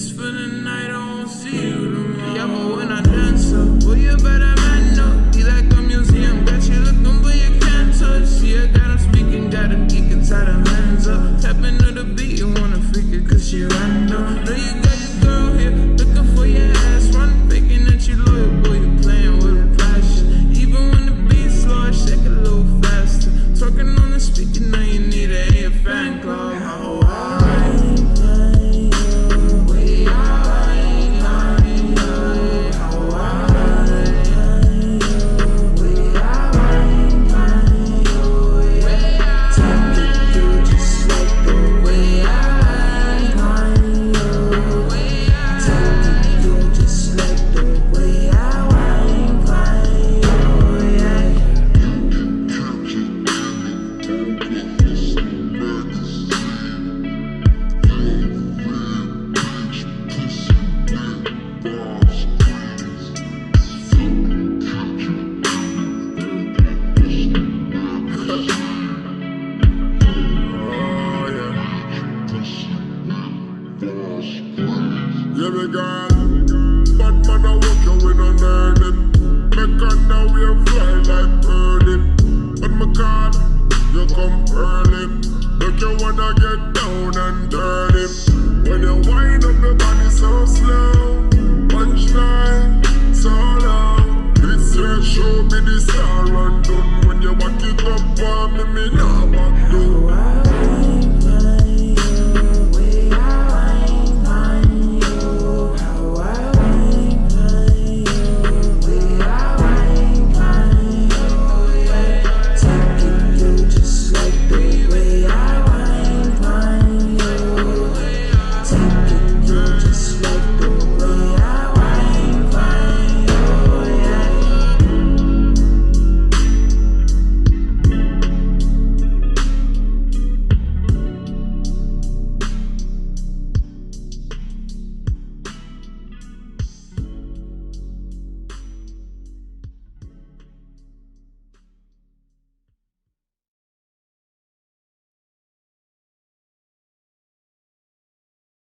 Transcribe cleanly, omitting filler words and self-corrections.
just for the night, I won't see you tomorrow. Yeah, but when I dance up, boy, you better man up. Be like a museum, got you looking, but you can't touch. See, I got him speaking, got him geeking, tied her hands up. Tapping to the beat, you wanna freak it, cause she random. Know you got your girl here, looking for your ass. Run, faking that you loyal, boy, you playing with passion. Even when the beat's slow, I shake a little faster. Talking on the speaker, now you need a fan club. Yeah, me girl, bad man I walk you in and earn it. Make on the way fly like birdie. But my call, you come early. Make you wanna get down and dirty. When you wind up